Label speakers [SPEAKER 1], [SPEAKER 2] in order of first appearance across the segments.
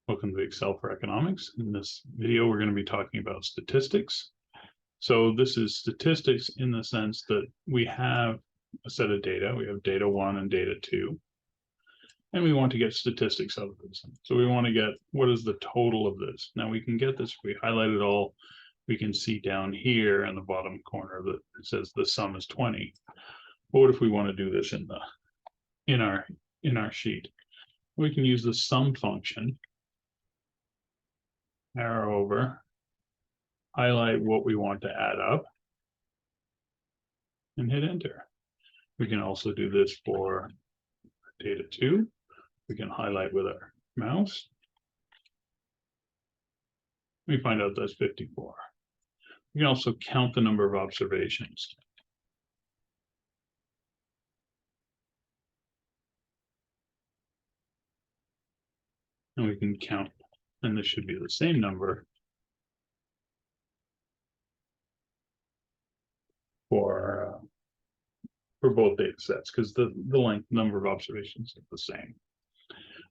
[SPEAKER 1] Welcome to Excel for Economics. In this video, we're going to be talking about statistics. So this is statistics in the sense that we have a set of data. We have data 1 and data 2. And we want to get statistics out of this. So we want to get what is the total of this. Now we can get this if we highlight it all. We can see down here in the bottom corner that it says the sum is 20. But what if we want to do this in our sheet? We can use the sum function. Arrow over, highlight what we want to add up, and hit enter. We can also do this for data 2. We can highlight with our mouse. We find out that's 54. We can also count the number of observations. And we can count, and this should be the same number for both data sets, because the number of observations is the same.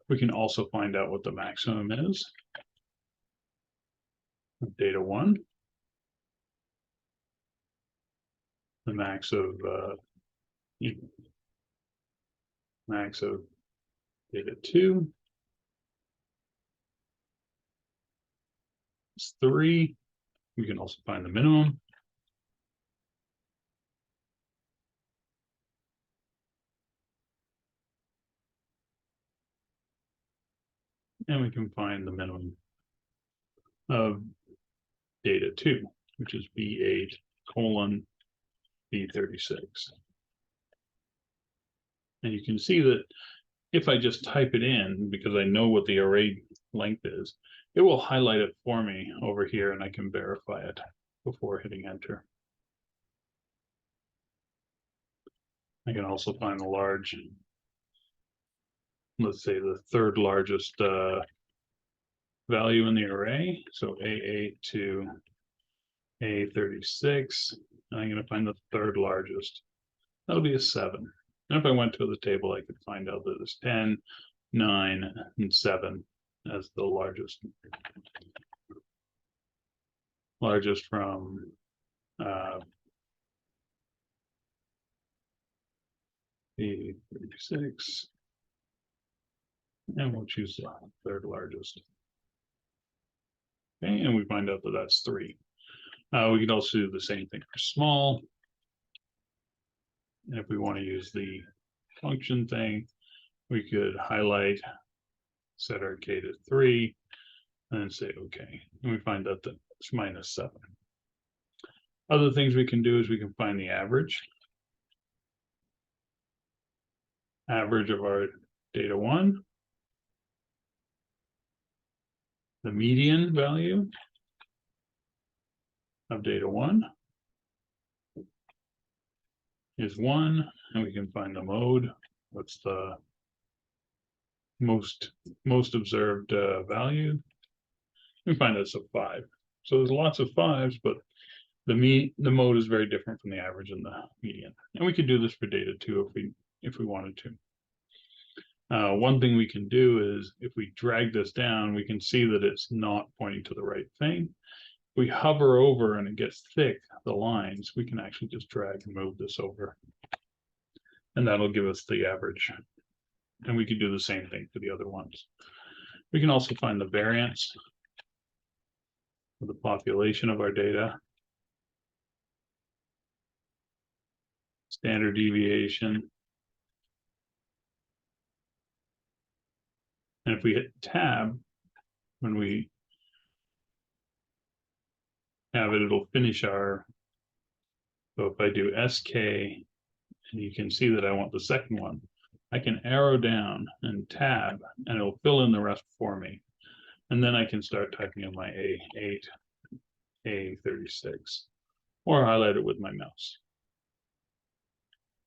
[SPEAKER 1] We can also find out what the maximum is of data 1, the max of data 2 is 3. We can also find the minimum. And we can find the minimum of data 2, which is B8 colon B36. And you can see that if I just type it in, because I know what the array length is, it will highlight it for me over here, and I can verify it before hitting enter. I can also find the large, let's say the third largest value in the array. So A8 to A36, and I'm going to find the third largest. That'll be a 7. And if I went to the table, I could find out that it's 10, 9, and 7 as the largest. Largest from A36. And we'll choose the third largest. Okay, and we find out that that's 3. We could also do the same thing for small. And if we want to use the function thing, we could highlight, set our k to 3, and then say OK. And we find out that it's -7. Other things we can do is we can find the average. Average of our data 1. The median value of data 1 is 1, and we can find the mode. What's the most observed value? We find it's a 5. So there's lots of 5s, but the mode is very different from the average and the median. And we could do this for data 2 if we wanted to. One thing we can do is if we drag this down, we can see that it's not pointing to the right thing. If we hover over and it gets thick, the lines, we can actually just drag and move this over. And that'll give us the average. And we could do the same thing for the other ones. We can also find the variance of the population of our data. Standard deviation. And if we hit tab, when we have it, it'll finish our, so if I do SK, and you can see that I want the second one, I can arrow down and tab, and it'll fill in the rest for me. And then I can start typing in my A8, A36, or highlight it with my mouse.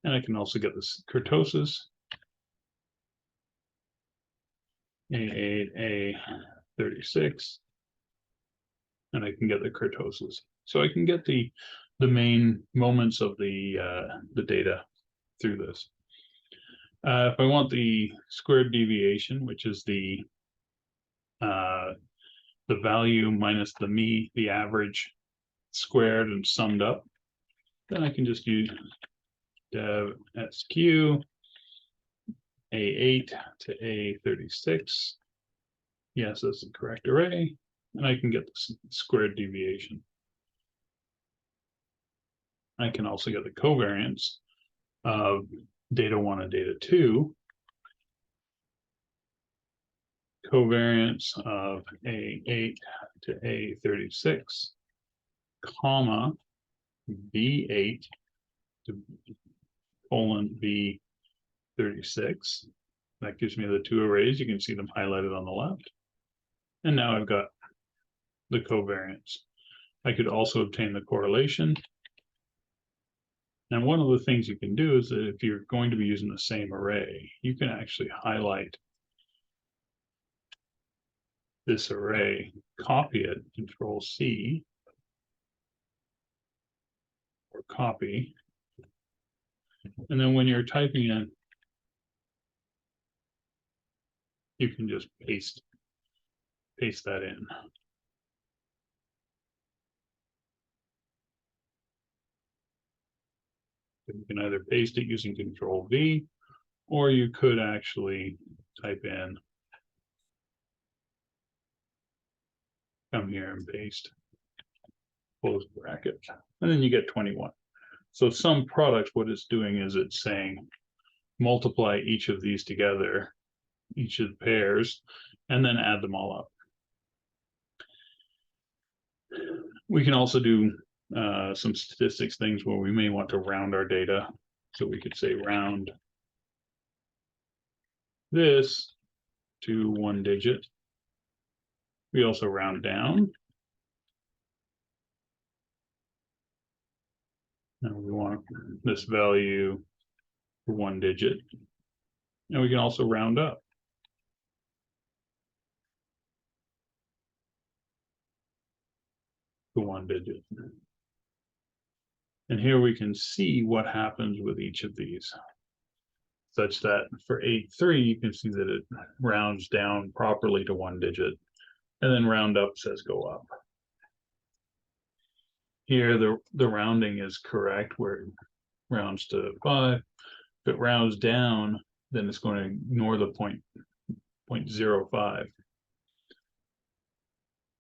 [SPEAKER 1] And I can also get this kurtosis. A8, A36, and I can get the kurtosis. So I can get the main moments of the data through this. If I want the squared deviation, which is the the value minus the average squared and summed up, then I can just use dev sq A8 to A36. Yes, that's the correct array, and I can get the squared deviation. I can also get the covariance of data 1 and data 2. Covariance of A8 to A36, comma, B8 to colon B36. That gives me the two arrays. You can see them highlighted on the left. And now I've got the covariance. I could also obtain the correlation. And one of the things you can do is that if you're going to be using the same array, you can actually highlight this array, copy it, Control C, or copy. And then when you're typing in, you can just paste that in. You can either paste it using Control V, or you could actually type in, come here and paste, close bracket, and then you get 21. So some products, what it's doing is it's saying, multiply each of these together, each of the pairs, and then add them all up. We can also do some statistics things where we may want to round our data. So we could say round this to 1 digit. We also round down. And we want this value for 1 digit. And we can also round up. To 1 digit. And here we can see what happens with each of these, such that for 8.3, you can see that it rounds down properly to 1 digit, and then round up says go up. Here, the rounding is correct, where it rounds to 5. If it rounds down, then it's going to ignore the 0.05.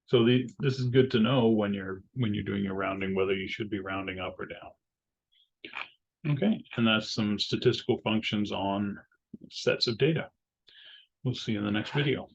[SPEAKER 1] So this is good to know when you're doing your rounding, whether you should be rounding up or down. Okay, and that's some statistical functions on sets of data. We'll see you in the next video.